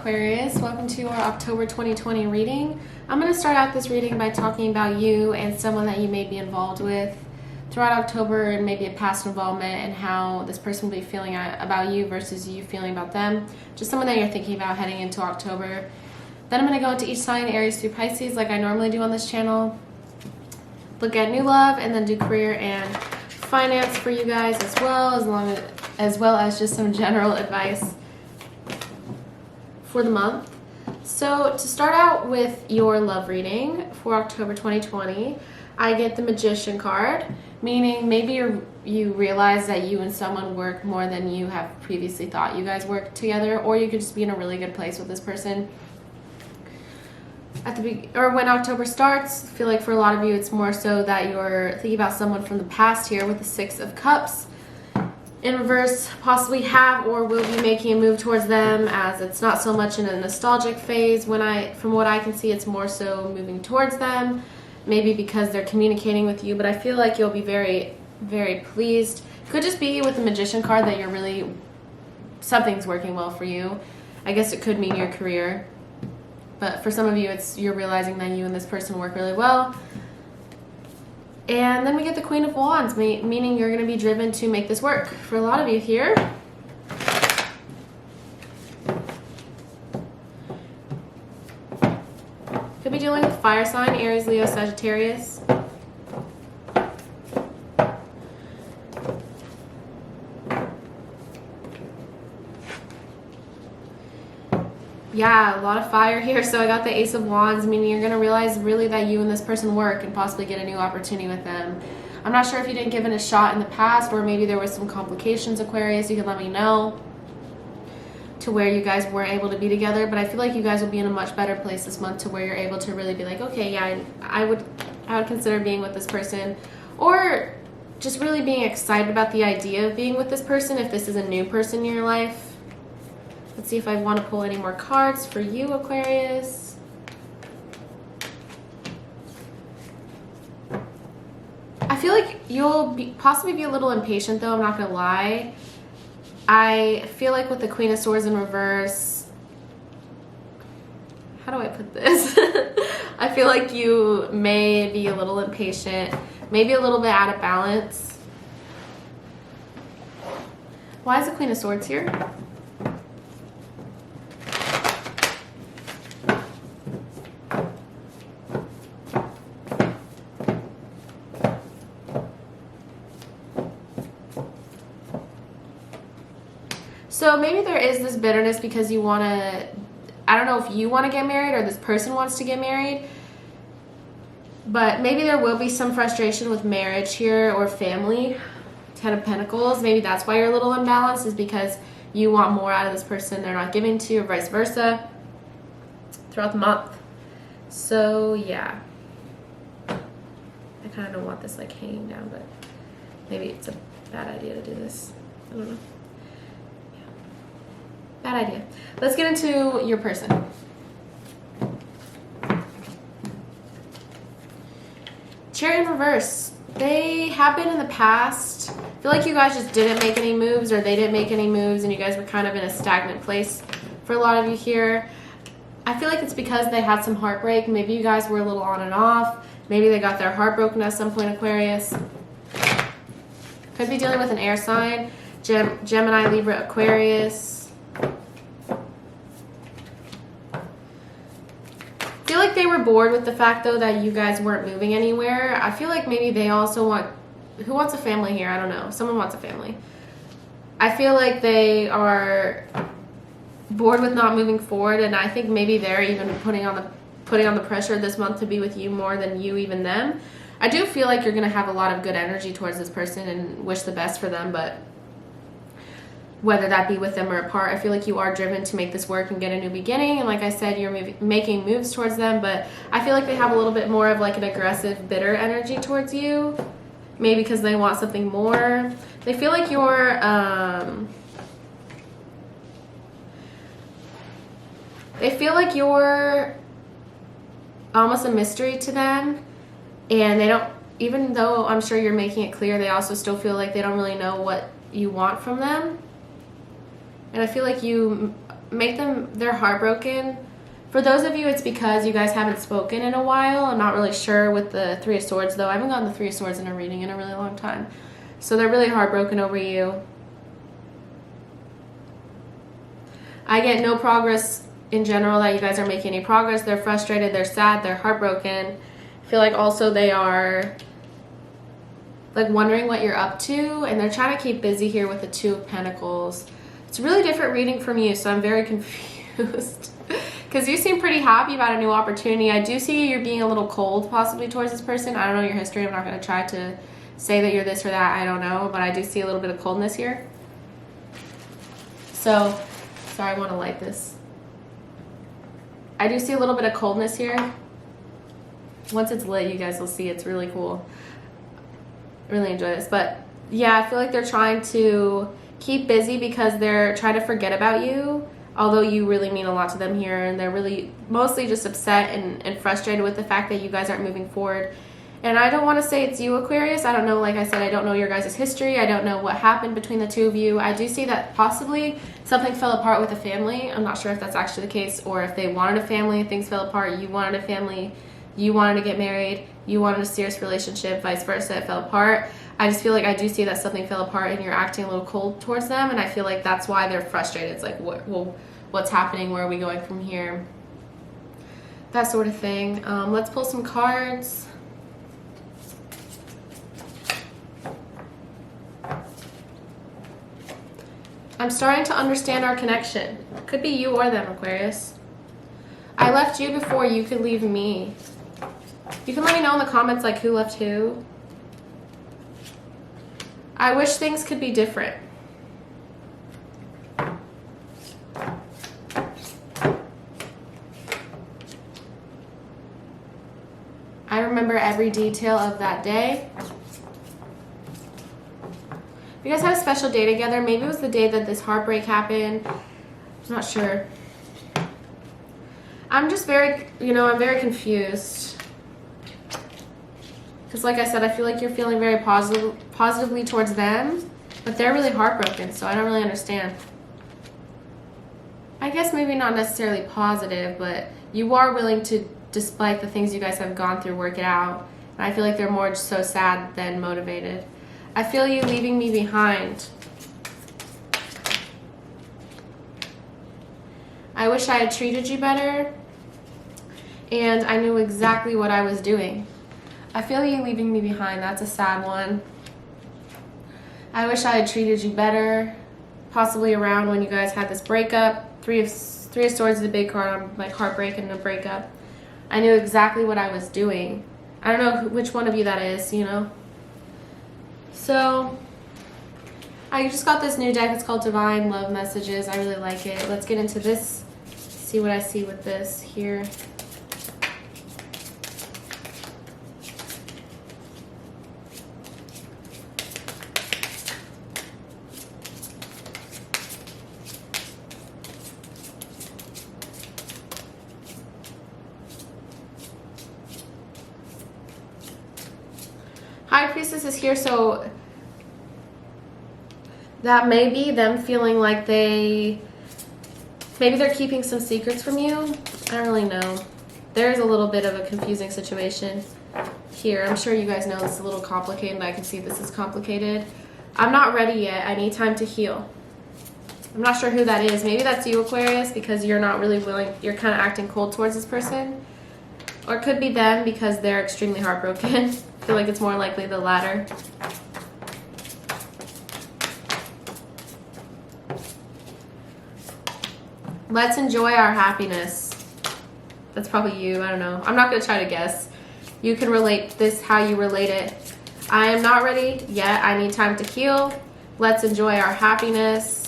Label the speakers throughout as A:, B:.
A: Aquarius. Welcome to our October 2020 reading. I'm going to start out this reading by talking about you and someone that you may be involved with throughout October, and maybe a past involvement, and how this person will be feeling about you versus you feeling about them. Just someone that you're thinking about heading into October. Then I'm going to go into each sign, Aries through Pisces, like I normally do on this channel. Look at new love, and then do career and finance for you guys as well as just some general advice for the month. So to start out with your love reading for October 2020, I get the Magician card, meaning maybe you realize that you and someone work more than you have previously thought you guys work together, or you could just be in a really good place with this person. Or when October starts, I feel like for a lot of you it's more so that you're thinking about someone from the past here with the Six of Cups. In reverse, possibly have or will be making a move towards them, as it's not so much in a nostalgic phase. From what I can see, it's more so moving towards them, maybe because they're communicating with you, but I feel like you'll be very, very pleased. Could just be with the Magician card that something's working well for you. I guess it could mean your career, but for some of you, you're realizing that you and this person work really well. And then we get the Queen of Wands, meaning you're going to be driven to make this work. For a lot of you here, could be dealing with fire sign, Aries, Leo, Sagittarius. Yeah, a lot of fire here. So I got the Ace of Wands, meaning you're going to realize really that you and this person work and possibly get a new opportunity with them. I'm not sure if you didn't give it a shot in the past, or maybe there was some complications, Aquarius. You can let me know to where you guys weren't able to be together. But I feel like you guys will be in a much better place this month to where you're able to really be like, okay, yeah, I would consider being with this person, or just really being excited about the idea of being with this person if this is a new person in your life. Let's see if I want to pull any more cards for you, Aquarius. I feel like you'll possibly be a little impatient, though. I'm not going to lie. I feel like with the Queen of Swords in reverse, how do I put this? I feel like you may be a little impatient, maybe a little bit out of balance. Why is the Queen of Swords here? So maybe there is this bitterness because you want to, I don't know if you want to get married or this person wants to get married, but maybe there will be some frustration with marriage here or family. Ten of Pentacles, maybe that's why you're a little imbalanced, is because you want more out of this person they're not giving to you, or vice versa throughout the month. So yeah, I kind of don't want this like hanging down, but maybe it's a bad idea to do this. I don't know. Bad idea. Let's get into your person. Chariot in reverse. They have been in the past. I feel like you guys just didn't make any moves, or they didn't make any moves, and you guys were kind of in a stagnant place for a lot of you here. I feel like it's because they had some heartbreak. Maybe you guys were a little on and off. Maybe they got their heart broken at some point, Aquarius. Could be dealing with an air sign. Gemini, Libra, Aquarius. I feel like they were bored with the fact, though, that you guys weren't moving anywhere. I feel like maybe they also who wants a family here? I don't know. Someone wants a family. I feel like they are bored with not moving forward, and I think maybe they're even putting on the pressure this month to be with you more than you even them. I do feel like you're going to have a lot of good energy towards this person and wish the best for them, but whether that be with them or apart, I feel like you are driven to make this work and get a new beginning. And like I said, you're making moves towards them, but I feel like they have a little bit more of like an aggressive, bitter energy towards you. Maybe because they want something more. They feel like you're, almost a mystery to them. And they don't, even though I'm sure you're making it clear, they also still feel like they don't really know what you want from them. And I feel like you they're heartbroken. For those of you, it's because you guys haven't spoken in a while. I'm not really sure with the Three of Swords, though. I haven't gotten the Three of Swords in a reading in a really long time. So they're really heartbroken over you. I get no progress in general, that you guys aren't making any progress. They're frustrated, they're sad, they're heartbroken. I feel like also they are like wondering what you're up to, and they're trying to keep busy here with the Two of Pentacles. It's a really different reading from you, so I'm very confused. Because you seem pretty happy about a new opportunity. I do see you're being a little cold possibly towards this person. I don't know your history. I'm not going to try to say that you're this or that. I don't know. But I do see a little bit of coldness here. So, sorry, I want to light this. I do see a little bit of coldness here. Once it's lit, you guys will see it's really cool. I really enjoy this. But yeah, I feel like they're trying to keep busy because they're trying to forget about you. Although you really mean a lot to them here, and they're really mostly just upset and frustrated with the fact that you guys aren't moving forward. And I don't want to say it's you, Aquarius. I don't know, like I said, I don't know your guys' history. I don't know what happened between the two of you. I do see that possibly something fell apart with the family. I'm not sure if that's actually the case, or if they wanted a family, things fell apart, you wanted a family, you wanted to get married, you wanted a serious relationship, vice versa, it fell apart. I just feel like I do see that something fell apart and you're acting a little cold towards them, and I feel like that's why they're frustrated. It's like, what's happening? Where are we going from here? That sort of thing. Let's pull some cards. I'm starting to understand our connection. Could be you or them, Aquarius. I left you before you could leave me. You can let me know in the comments like who left who. I wish things could be different. I remember every detail of that day. You guys had a special day together. Maybe it was the day that this heartbreak happened. I'm not sure. I'm just very, I'm very confused. Because like I said, I feel like you're feeling very positively towards them, but they're really heartbroken, so I don't really understand. I guess maybe not necessarily positive, but you are willing to, despite the things you guys have gone through, work it out. And I feel like they're more so sad than motivated. I feel you leaving me behind. I wish I had treated you better, and I knew exactly what I was doing. I feel you leaving me behind. That's a sad one. I wish I had treated you better, possibly around when you guys had this breakup. Three of Swords is a big card on like heartbreak and a breakup. I knew exactly what I was doing. I don't know which one of you that is, So, I just got this new deck. It's called Divine Love Messages. I really like it. Let's get into this. See what I see with this here. High Priestess is here, so that may be them feeling like maybe they're keeping some secrets from you. I don't really know. There's a little bit of a confusing situation here. I'm sure you guys know this is a little complicated. I can see this is complicated. I'm not ready yet. I need time to heal. I'm not sure who that is. Maybe that's you, Aquarius, because you're not really willing. You're kind of acting cold towards this person. Or it could be them because they're extremely heartbroken. I feel like it's more likely the latter. Let's enjoy our happiness. That's probably you. I don't know. I'm not going to try to guess. You can relate this how you relate it. I am not ready yet. I need time to heal. Let's enjoy our happiness.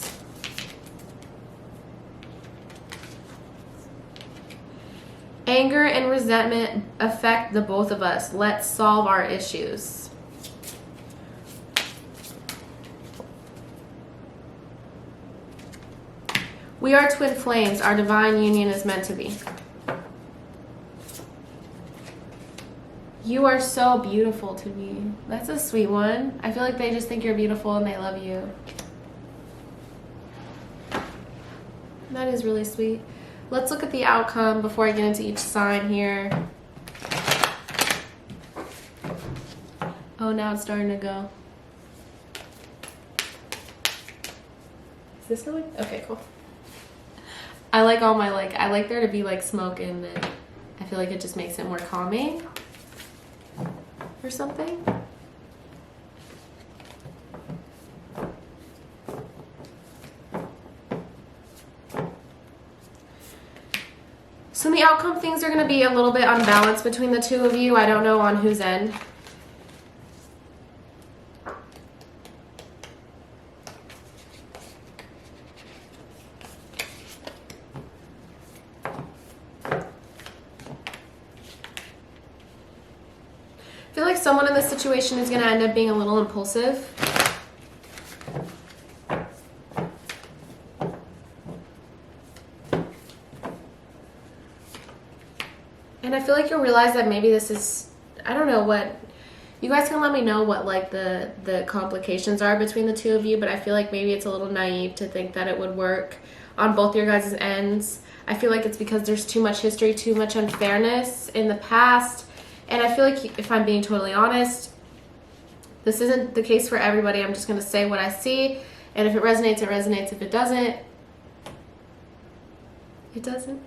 A: Anger and resentment affect the both of us. Let's solve our issues. We are twin flames. Our divine union is meant to be. You are so beautiful to me. That's a sweet one. I feel like they just think you're beautiful and they love you. That is really sweet. Let's look at the outcome before I get into each sign here. Oh, now it's starting to go. Is this going? Okay, cool. I like all my, like, I like there to be like smoke in it. I feel like it just makes it more calming or something. So in the outcome, things are going to be a little bit unbalanced between the two of you. I don't know on whose end. I feel like someone in this situation is going to end up being a little impulsive. And I feel like you'll realize that maybe this is, I don't know what, you guys can let me know what like the complications are between the two of you, but I feel like maybe it's a little naive to think that it would work on both your guys' ends. I feel like it's because there's too much history, too much unfairness in the past. And I feel like, if I'm being totally honest, this isn't the case for everybody. I'm just going to say what I see. And if it resonates, it resonates. If it doesn't, it doesn't.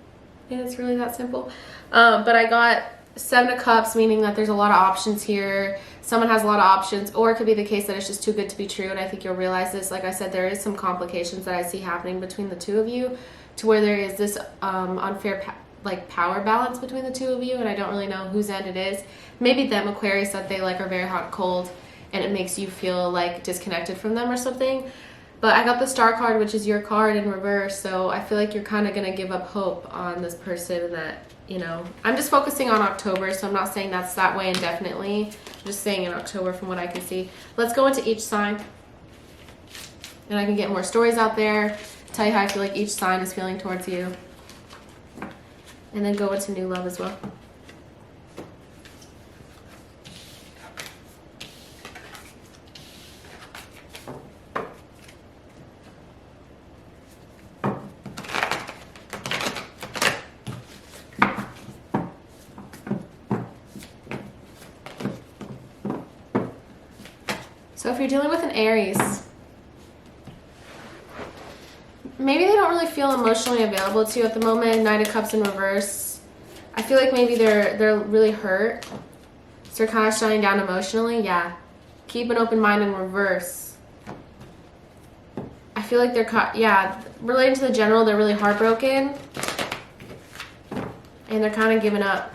A: And it's really that simple. But I got 7 of Cups, meaning that there's a lot of options here. Someone has a lot of options. Or it could be the case that it's just too good to be true. And I think you'll realize this. Like I said, there is some complications that I see happening between the two of you, to where there is this unfair power balance between the two of you, and I don't really know whose end it is. Maybe them, Aquarius, that they like are very hot and cold, and it makes you feel like disconnected from them or something. But I got the Star card, which is your card, in reverse, so I feel like you're kind of going to give up hope on this person, and that, you know, I'm just focusing on October, so I'm not saying that's that way indefinitely. I'm just saying in October from what I can see. Let's go into each sign, and I can get more stories out there, tell you how I feel like each sign is feeling towards you. And then go into new love as well. So if you're dealing with an Aries, maybe they don't really feel emotionally available to you at the moment. Knight of Cups in reverse. I feel like maybe they're really hurt. So they're kind of shutting down emotionally. Yeah. Keep an open mind in reverse. I feel like they're, relating to the general, they're really heartbroken. And they're kind of giving up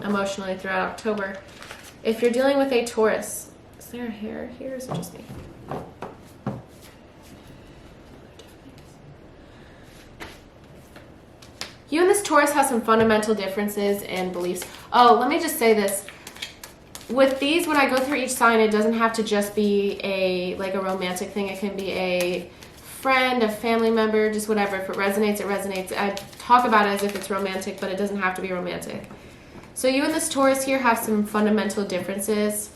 A: emotionally throughout October. If you're dealing with a Taurus, is there a hair here, or is it just me? You and this Taurus have some fundamental differences and beliefs. Oh, let me just say this. With these, when I go through each sign, it doesn't have to just be a romantic thing. It can be a friend, a family member, just whatever. If it resonates, it resonates. I talk about it as if it's romantic, but it doesn't have to be romantic. So you and this Taurus here have some fundamental differences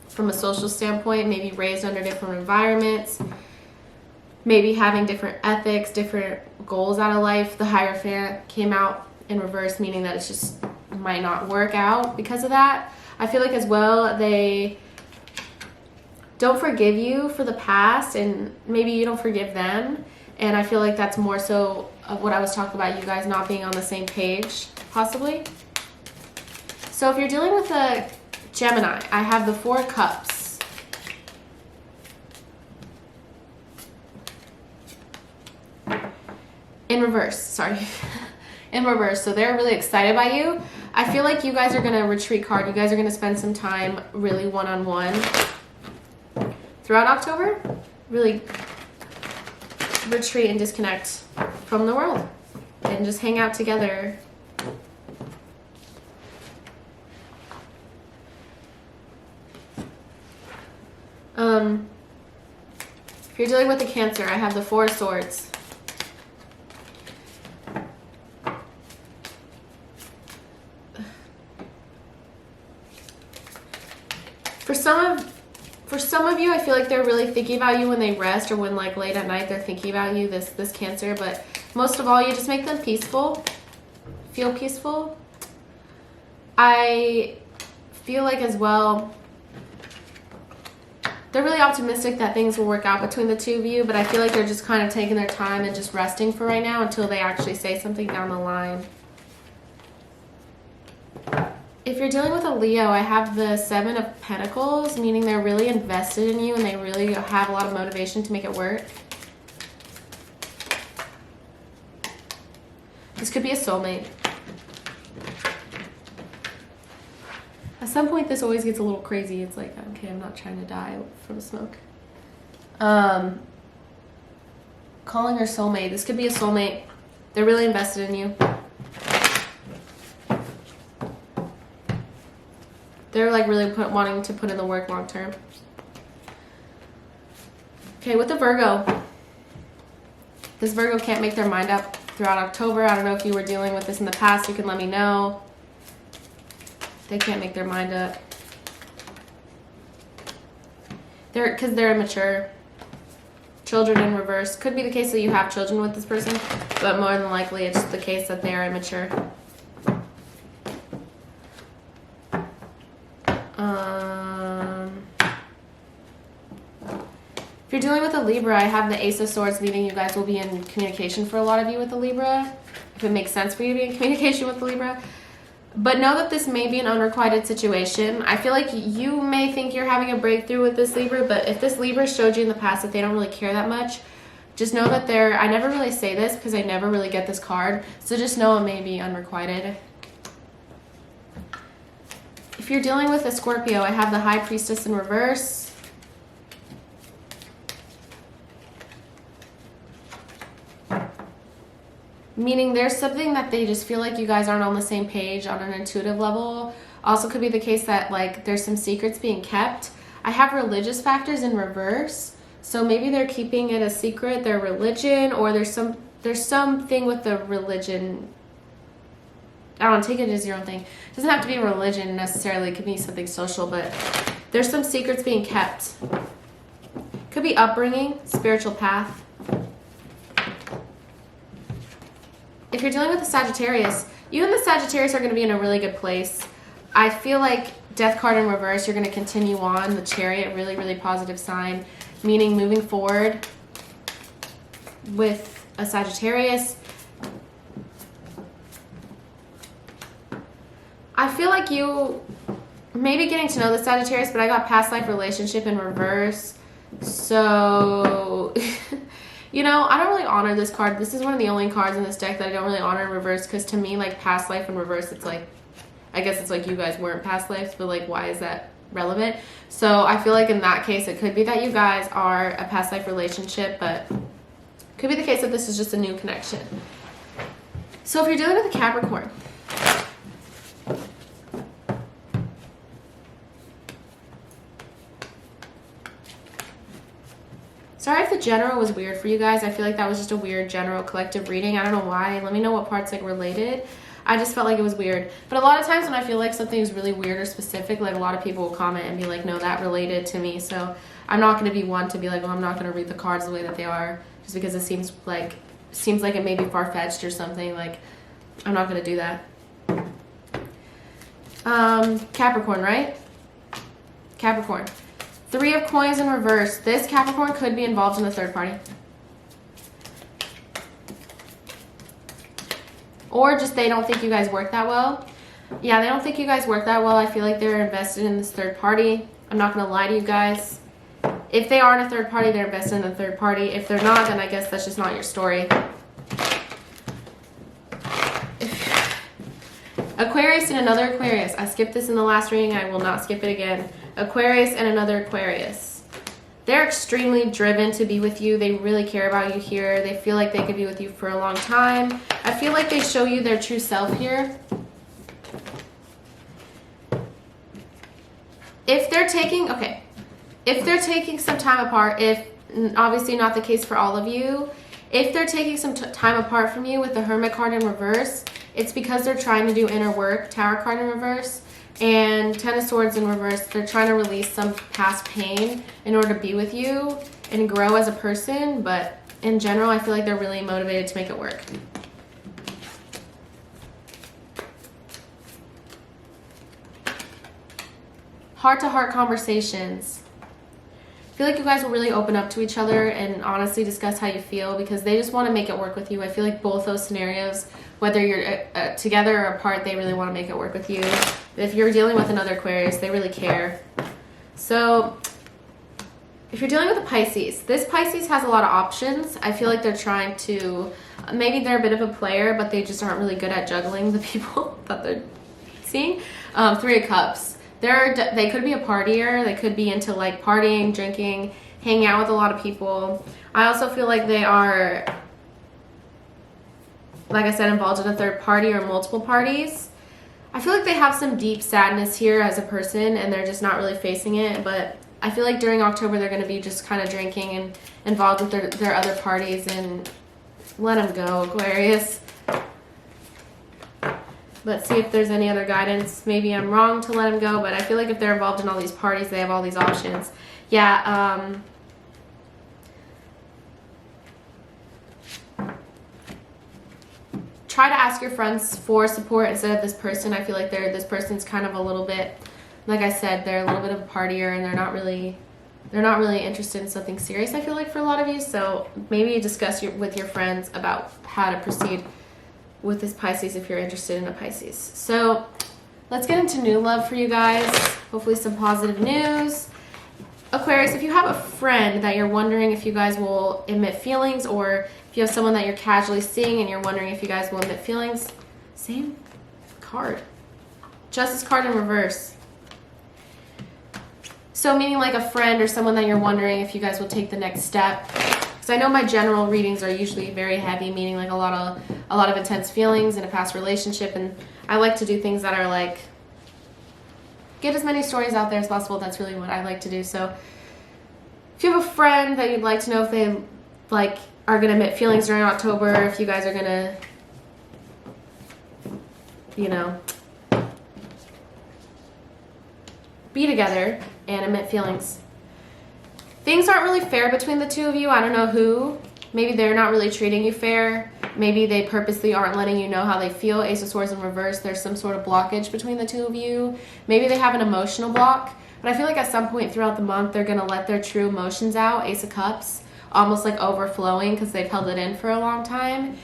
A: from a social standpoint, maybe raised under different environments, maybe having different ethics, different goals out of life. The Hierophant came out in reverse, meaning that it just might not work out because of that. I feel like as well, they don't forgive you for the past, and maybe you don't forgive them. And I feel like that's more so of what I was talking about, you guys not being on the same page, possibly. So if you're dealing with a Gemini, I have the 4 Cups. In reverse, sorry. In reverse. So they're really excited by you. I feel like you guys are going to retreat card. You guys are going to spend some time really one-on-one throughout October. Really retreat and disconnect from the world and just hang out together. If you're dealing with a Cancer, I have the 4 Swords. For some of you, I feel like they're really thinking about you when they rest or when like late at night they're thinking about you, this Cancer. But most of all, you just make them peaceful. Feel peaceful. I feel like as well, they're really optimistic that things will work out between the two of you, but I feel like they're just kind of taking their time and just resting for right now until they actually say something down the line. If you're dealing with a Leo, I have the 7 of Pentacles, meaning they're really invested in you and they really have a lot of motivation to make it work. This could be a soulmate. At some point, this always gets a little crazy. It's like, okay, I'm not trying to die from smoke. Calling her soulmate. This could be a soulmate. They're really invested in you. They're like really wanting to put in the work long term. Okay, with the Virgo. This Virgo can't make their mind up throughout October. I don't know if you were dealing with this in the past. You can let me know. They can't make their mind up. Because they're immature. Children in reverse. Could be the case that you have children with this person, but more than likely it's the case that they are immature. If you're dealing with a Libra, I have the Ace of Swords, meaning you guys will be in communication for a lot of you with a Libra. If it makes sense for you to be in communication with a Libra. But know that this may be an unrequited situation. I feel like you may think you're having a breakthrough with this Libra, but if this Libra showed you in the past that they don't really care that much, just know that I never really say this because I never really get this card, so just know it may be unrequited. If you're dealing with a Scorpio, I have the High Priestess in reverse. Meaning there's something that they just feel like you guys aren't on the same page on an intuitive level. Also could be the case that like there's some secrets being kept. I have religious factors in reverse. So maybe they're keeping it a secret, their religion, or there's something with the religion. I don't take it as your own thing. It doesn't have to be religion necessarily. It could be something social, but there's some secrets being kept. Could be upbringing, spiritual path. If you're dealing with a Sagittarius, you and the Sagittarius are going to be in a really good place. I feel like Death card in reverse, you're going to continue on. The Chariot, really, really positive sign, meaning moving forward with a Sagittarius. I feel like you may be getting to know the Sagittarius, but I got past life relationship in reverse. So... You know, I don't really honor this card. This is one of the only cards in this deck that I don't really honor in reverse, because to me, like, past life in reverse, it's like, I guess it's like you guys weren't past lives, but like, why is that relevant? So I feel like in that case, it could be that you guys are a past life relationship, but it could be the case that this is just a new connection. So if you're dealing with a Capricorn, sorry if the general was weird for you guys. I feel like that was just a weird general collective reading. I don't know why. Let me know what parts like related. I just felt like it was weird. But a lot of times when I feel like something is really weird or specific, like a lot of people will comment and be like, no, that related to me. So I'm not going to be one to be like, well, I'm not going to read the cards the way that they are just because it seems like it may be far-fetched or something. Like, I'm not going to do that. Capricorn, right? Capricorn. 3 of coins in reverse. This Capricorn could be involved in a third party. Or just they don't think you guys work that well. Yeah, they don't think you guys work that well. I feel like they're invested in this third party. I'm not going to lie to you guys. If they are in a third party, they're invested in a third party. If they're not, then I guess that's just not your story. Aquarius and another Aquarius. I skipped this in the last reading. I will not skip it again. Aquarius and another Aquarius. They're extremely driven to be with you. They really care about you here. They feel like they could be with you for a long time. I feel like they show you their true self here. If they're taking some time apart, if obviously not the case for all of you, if they're taking some time apart from you with the Hermit card in reverse, it's because they're trying to do inner work, Tower card in reverse. And Ten of Swords in reverse, they're trying to release some past pain in order to be with you and grow as a person. But in general, I feel like they're really motivated to make it work. Heart-to-heart conversations. I feel like you guys will really open up to each other and honestly discuss how you feel because they just want to make it work with you. I feel like both those scenarios, whether you're together or apart, they really want to make it work with you. If you're dealing with another Aquarius, they really care. So if you're dealing with a Pisces, this Pisces has a lot of options. I feel like they're trying to, maybe they're a bit of a player, but they just aren't really good at juggling the people that they're seeing. Three of Cups. They could be a partier. They could be into like partying, drinking, hanging out with a lot of people. I also feel like they are, like I said, involved in a third party or multiple parties. I feel like they have some deep sadness here as a person and they're just not really facing it. But I feel like during October they're going to be just kind of drinking and involved with their other parties, and let them go, Aquarius. Let's see if there's any other guidance. Maybe I'm wrong to let them go, but I feel like if they're involved in all these parties, they have all these options. Yeah, try to ask your friends for support instead of this person. I feel like this person's kind of a little bit, like I said, they're a little bit of a partier and they're not really interested in something serious, I feel like, for a lot of you. So maybe discuss with your friends about how to proceed with this Pisces if you're interested in a Pisces. So let's get into new love for you guys. Hopefully some positive news. Aquarius, if you have a friend that you're wondering if you guys will admit feelings, or if you have someone that you're casually seeing and you're wondering if you guys will admit feelings, same card. Justice card in reverse. So meaning like a friend or someone that you're wondering if you guys will take the next step. Because I know my general readings are usually very heavy, meaning like a lot of intense feelings in a past relationship, and I like to do things that are like get as many stories out there as possible. That's really what I like to do. So if you have a friend that you'd like to know if they like are gonna admit feelings during October, if you guys are gonna, you know, be together and admit feelings. Things aren't really fair between the two of you. I don't know who. Maybe they're not really treating you fair. Maybe they purposely aren't letting you know how they feel. Ace of Swords in reverse. There's some sort of blockage between the two of you. Maybe they have an emotional block. But I feel like at some point throughout the month, they're going to let their true emotions out. Ace of Cups. Almost like overflowing because they've held it in for a long time.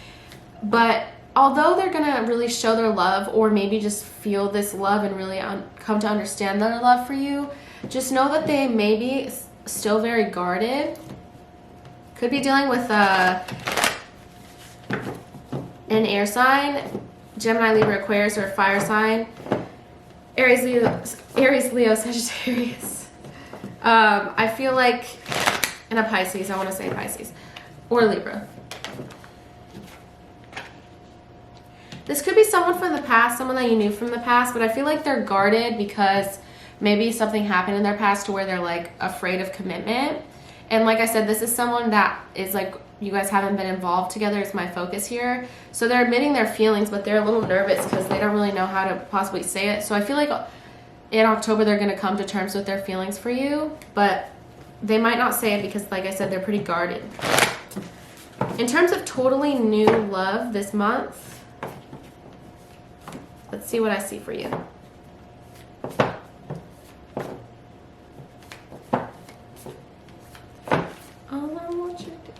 A: But although they're going to really show their love, or maybe just feel this love and really come to understand their love for you, just know that they may be still very guarded. Could be dealing with an air sign, Gemini, Libra, Aquarius, or a fire sign. Aries, Leo, Sagittarius. I feel like in a Pisces, I want to say Pisces, or Libra. This could be someone from the past, someone that you knew from the past, but I feel like they're guarded because maybe something happened in their past to where they're like afraid of commitment. And like I said, this is someone that is like, you guys haven't been involved together is my focus here. So they're admitting their feelings, but they're a little nervous because they don't really know how to possibly say it. So I feel like in October, they're going to come to terms with their feelings for you, but they might not say it because, like I said, they're pretty guarded. In terms of totally new love this month, let's see what I see for you.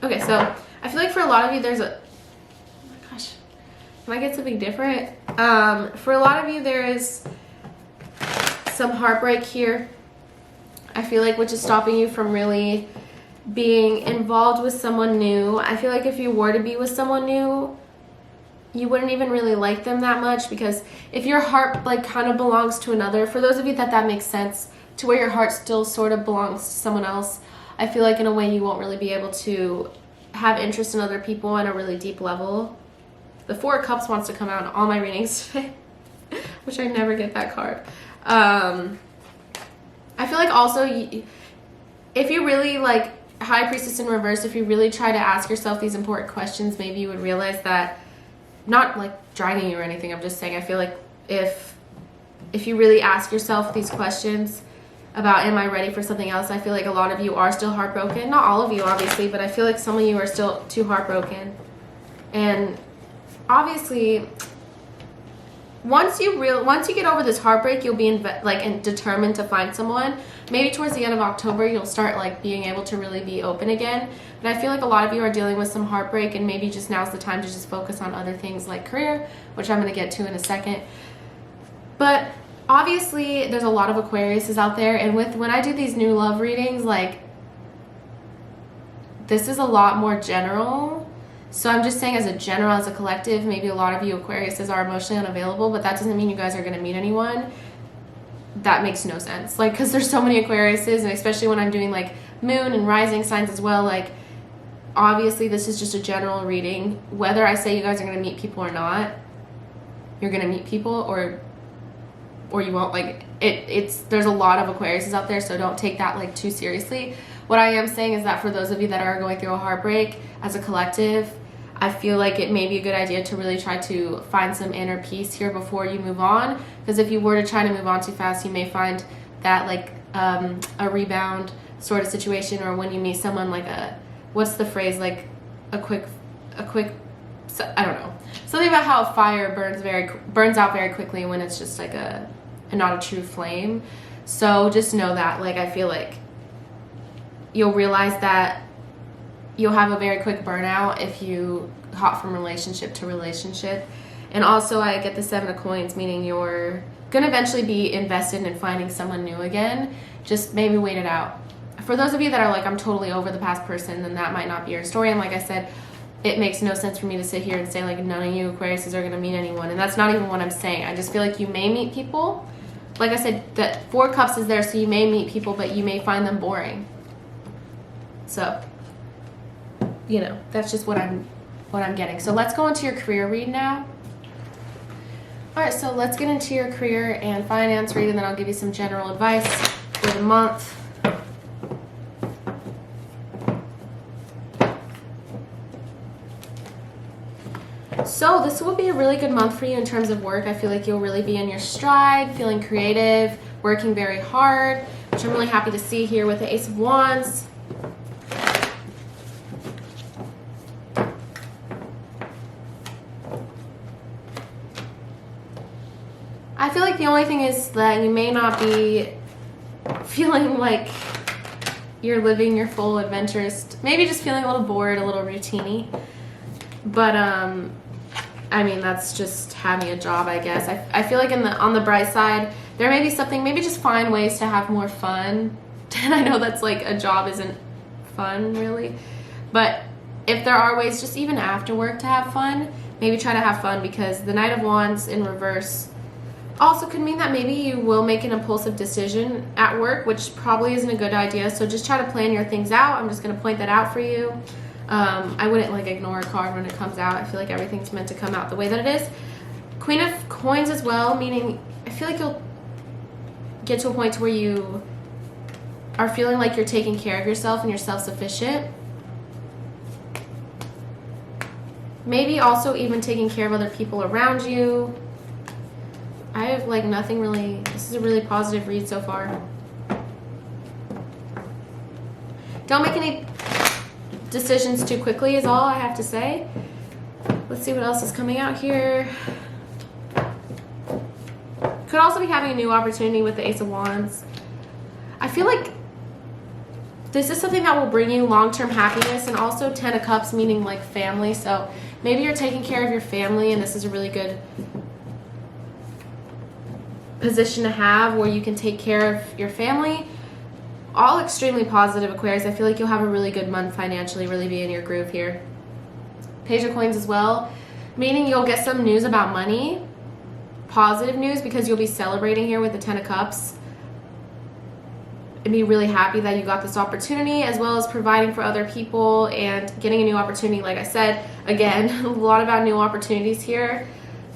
A: Okay, so I feel like for a lot of you, there's a, oh my gosh, can I get something different? For a lot of you, there is some heartbreak here. I feel like, which is stopping you from really being involved with someone new. I feel like if you were to be with someone new, you wouldn't even really like them that much, because if your heart like kind of belongs to another, for those of you that makes sense, to where your heart still sort of belongs to someone else, I feel like in a way you won't really be able to have interest in other people on a really deep level. The Four of Cups wants to come out in all my readings today, which I never get that card. I feel like also, if you really like High Priestess in reverse, if you really try to ask yourself these important questions, maybe you would realize that, not like dragging you or anything, I'm just saying, I feel like if if you really ask yourself these questions about, am I ready for something else? I feel like a lot of you are still heartbroken. Not all of you, obviously, but I feel like some of you are still too heartbroken. And obviously, once you get over this heartbreak, you'll be determined to find someone. Maybe towards the end of October, you'll start like being able to really be open again. But I feel like a lot of you are dealing with some heartbreak, and maybe just now's the time to just focus on other things like career, which I'm going to get to in a second. But obviously, there's a lot of Aquariuses out there, and when I do these new love readings, like, this is a lot more general. So I'm just saying, as a general, as a collective, maybe a lot of you Aquariuses are emotionally unavailable, but that doesn't mean you guys are going to meet anyone. That makes no sense. Like, because there's so many Aquariuses, and especially when I'm doing like moon and rising signs as well, like, obviously this is just a general reading. Whether I say you guys are going to meet people or not, you're going to meet people, or you won't. Like, there's a lot of Aquariuses out there, so don't take that like too seriously. What I am saying is that for those of you that are going through a heartbreak, as a collective, I feel like it may be a good idea to really try to find some inner peace here before you move on. Because if you were to try to move on too fast, you may find that like a rebound sort of situation, or when you meet someone like what's the phrase, like a quick, I don't know, something about how a fire burns out very quickly when it's just like not a true flame. So just know that, like, I feel like you'll realize that you'll have a very quick burnout if you hop from relationship to relationship. And also, I get the 7 of Coins, meaning you're gonna eventually be invested in finding someone new again. Just maybe wait it out. For those of you that are like, I'm totally over the past person, then that might not be your story. And like I said, it makes no sense for me to sit here and say like none of you Aquariuses are gonna meet anyone, and that's not even what I'm saying. I just feel like you may meet people. Like I said, that 4 Cups is there, so you may meet people, but you may find them boring. So, you know, that's just what I'm getting. So let's go into your career read now. All right, so let's get into your career and finance read, and then I'll give you some general advice for the month. So this will be a really good month for you in terms of work. I feel like you'll really be in your stride, feeling creative, working very hard, which I'm really happy to see here with the Ace of Wands. I feel like the only thing is that you may not be feeling like you're living your full adventurous, maybe just feeling a little bored, a little routine-y. But I mean, that's just having a job, I guess. I feel like on the bright side, there may be something, maybe just find ways to have more fun. And I know that's like, a job isn't fun really, but if there are ways just even after work to have fun, maybe try to have fun, because the Knight of Wands in reverse also could mean that maybe you will make an impulsive decision at work, which probably isn't a good idea. So just try to plan your things out. I'm just going to point that out for you. I wouldn't like ignore a card when it comes out. I feel like everything's meant to come out the way that it is. Queen of Coins as well, meaning I feel like you'll get to a point where you are feeling like you're taking care of yourself and you're self-sufficient. Maybe also even taking care of other people around you. I have like nothing really, this is a really positive read so far. Don't make any decisions too quickly is all I have to say. Let's see what else is coming out here. Could also be having a new opportunity with the Ace of Wands. I feel like this is something that will bring you long-term happiness, and also 10 of Cups, meaning like family. So maybe you're taking care of your family, and this is a really good position to have where you can take care of your family. All extremely positive, Aquarius. I feel like you'll have a really good month financially, really be in your groove here. Page of Coins as well, meaning you'll get some news about money. Positive news, because you'll be celebrating here with the 10 of Cups. And be really happy that you got this opportunity, as well as providing for other people and getting a new opportunity. Like I said, again, a lot about new opportunities here.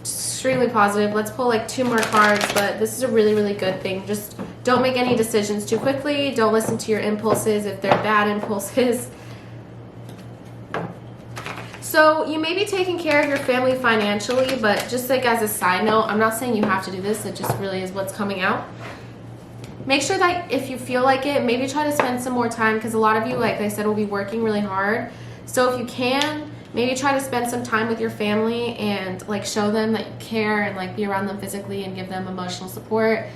A: Extremely positive. Let's pull like 2 more cards, but this is a really, really good thing. Just don't make any decisions too quickly. Don't listen to your impulses if they're bad impulses. So you may be taking care of your family financially, but just like as a side note, I'm not saying you have to do this. It just really is what's coming out. Make sure that if you feel like it, maybe try to spend some more time, because a lot of you, like I said, will be working really hard. So if you can, maybe try to spend some time with your family and like show them that you care and like be around them physically and give them emotional support,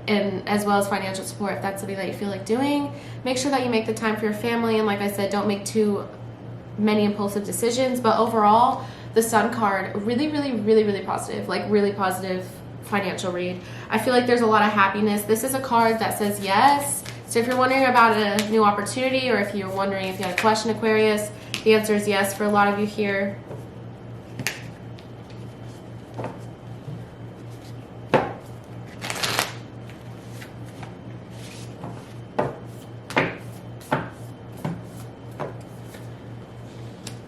A: and as well as financial support if that's something that you feel like doing. Make sure that you make the time for your family, and like I said, don't make too many impulsive decisions. But overall, the Sun card, really, really, really, really positive, like really positive financial read. I feel like there's a lot of happiness. This is a card that says yes. So if you're wondering about a new opportunity, or if you're wondering if you had a question, Aquarius, the answer is yes for a lot of you here.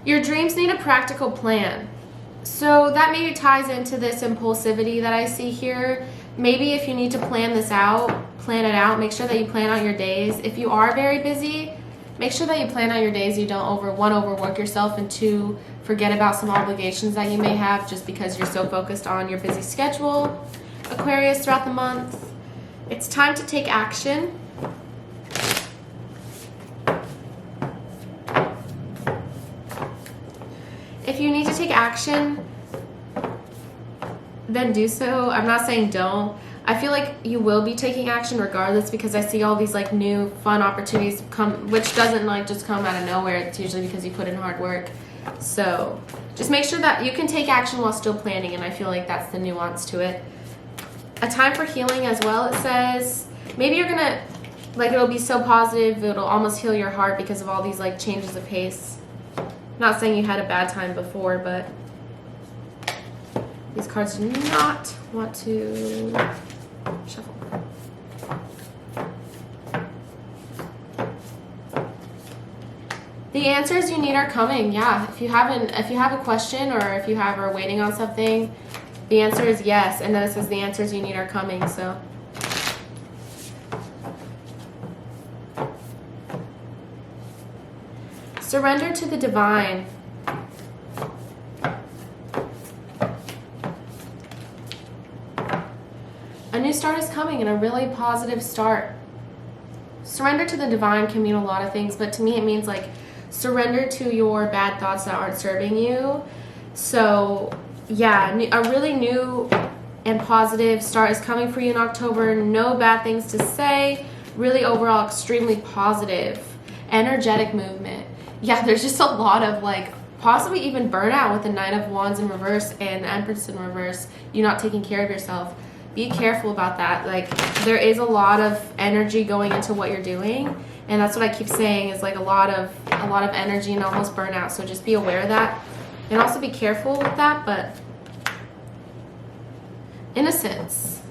A: Your dreams need a practical plan. So that maybe ties into this impulsivity that I see here. Maybe if you need to plan this out, plan it out. Make sure that you plan out your days. If you are very busy, make sure that you plan out your days. You don't one, overwork yourself, and two, forget about some obligations that you may have just because you're so focused on your busy schedule. Aquarius, throughout the month, it's time to take action. If you need to take action, then do so. I'm not saying don't. I feel like you will be taking action regardless, because I see all these like new fun opportunities come, which doesn't like just come out of nowhere. It's usually because you put in hard work. So just make sure that you can take action while still planning, and I feel like that's the nuance to it. A time for healing as well, it says. Maybe you're gonna, like, it'll be so positive, it'll almost heal your heart because of all these like changes of pace. Not saying you had a bad time before, but these cards do not want to shuffle. The answers you need are coming. Yeah, if you have a question, or if you are waiting on something, the answer is yes. And then it says the answers you need are coming. So surrender to the divine. A new start is coming, and a really positive start. Surrender to the divine can mean a lot of things, but to me it means like surrender to your bad thoughts that aren't serving you. So yeah, a really new and positive start is coming for you in October. No bad things to say. Really overall extremely positive, energetic movement. Yeah, there's just a lot of like possibly even burnout with the Knight of Wands in reverse and the Empress in reverse. You not taking care of yourself. Be careful about that. Like, there is a lot of energy going into what you're doing, and that's what I keep saying is like a lot of energy and almost burnout. So just be aware of that, and also be careful with that. But innocence,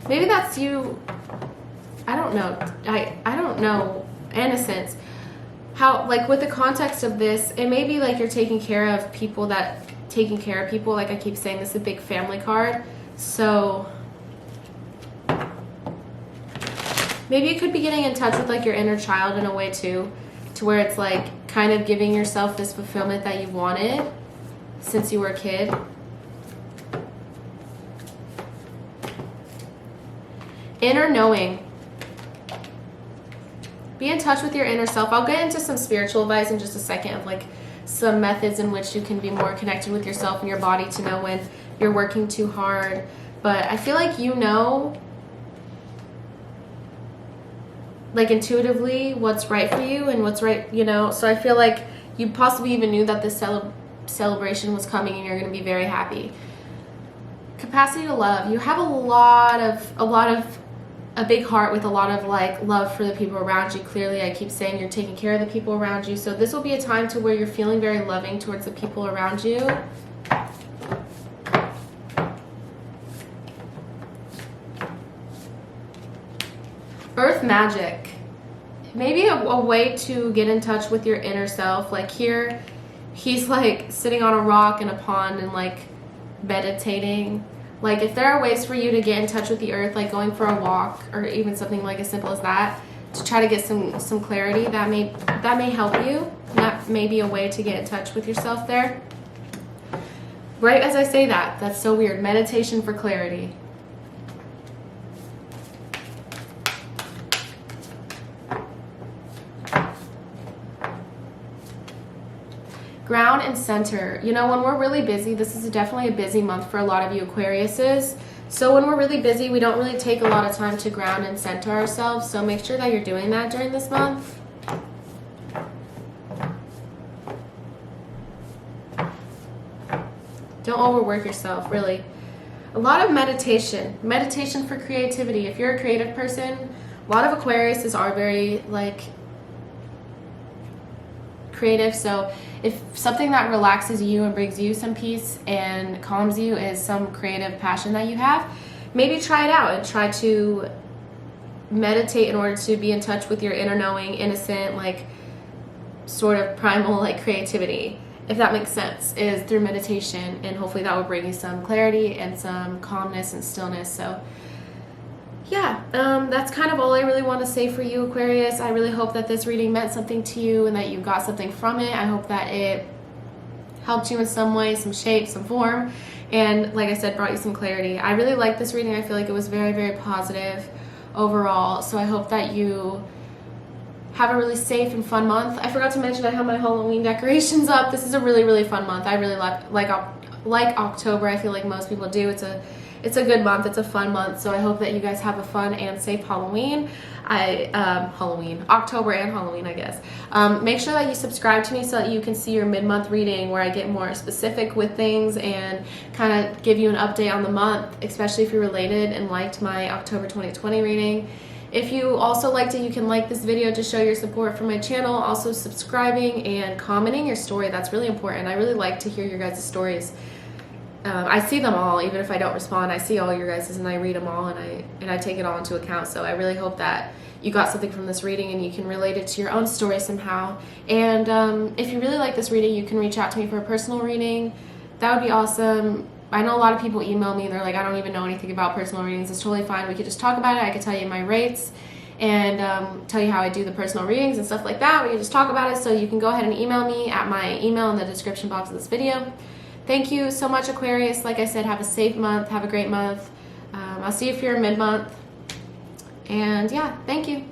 A: maybe that's you. I don't know. I don't know. Innocence. How, like, with the context of this, it may be like you're taking care of people. Like I keep saying, this is a big family card. So maybe you could be getting in touch with like your inner child in a way too, to where it's like kind of giving yourself this fulfillment that you've wanted since you were a kid. Inner knowing. Be in touch with your inner self. I'll get into some spiritual advice in just a second of like some methods in which you can be more connected with yourself and your body to know when you're working too hard. But I feel like you know, like intuitively, what's right for you and what's right, you know. So I feel like you possibly even knew that this celebration was coming, and you're going to be very happy. Capacity to love. You have a big heart with a lot of like love for the people around you. Clearly, I keep saying you're taking care of the people around you. So this will be a time to where you're feeling very loving towards the people around you. Earth magic. Maybe a way to get in touch with your inner self. Like here, he's like sitting on a rock in a pond and like meditating. Like if there are ways for you to get in touch with the earth, like going for a walk or even something like as simple as that, to try to get some clarity, that may help you. that may be a way to get in touch with yourself there. Right as I say that, that's so weird. Meditation for clarity. Ground and center. You know, when we're really busy, this is definitely a busy month for a lot of you Aquariuses. So when we're really busy, we don't really take a lot of time to ground and center ourselves. So make sure that you're doing that during this month. Don't overwork yourself, really. A lot of meditation. Meditation for creativity. If you're a creative person, a lot of Aquariuses are very, like, creative. So if something that relaxes you and brings you some peace and calms you is some creative passion that you have, maybe try it out and try to meditate in order to be in touch with your inner knowing, innocent, like, sort of primal, like, creativity. If that makes sense, is through meditation, and hopefully that will bring you some clarity and some calmness and stillness. So yeah, that's kind of all I really want to say for you, Aquarius. I really hope that this reading meant something to you and that you got something from it. I hope that it helped you in some way, some shape, some form, and like I said, brought you some clarity. I really liked this reading. I feel like it was very, very positive overall. So I hope that you have a really safe and fun month. I forgot to mention I have my Halloween decorations up. This is a really, really fun month. I really like October. I feel like most people do. It's a good month. It's a fun month. So I hope that you guys have a fun and safe Halloween. October and Halloween, I guess. Make sure that you subscribe to me so that you can see your mid-month reading, where I get more specific with things and kind of give you an update on the month, especially if you're related and liked my October 2020 reading. If you also liked it, you can like this video to show your support for my channel. Also subscribing and commenting your story. That's really important. I really like to hear your guys' stories. I see them all, even if I don't respond. I see all your guys' and I read them all, and I take it all into account. So I really hope that you got something from this reading and you can relate it to your own story somehow. And if you really like this reading, you can reach out to me for a personal reading. That would be awesome. I know a lot of people email me, they're like, I don't even know anything about personal readings. It's totally fine. We could just talk about it. I could tell you my rates and tell you how I do the personal readings and stuff like that. We can just talk about it. So you can go ahead and email me at my email in the description box of this video. Thank you so much, Aquarius. Like I said, have a safe month. Have a great month. I'll see you for your mid-month. And yeah, thank you.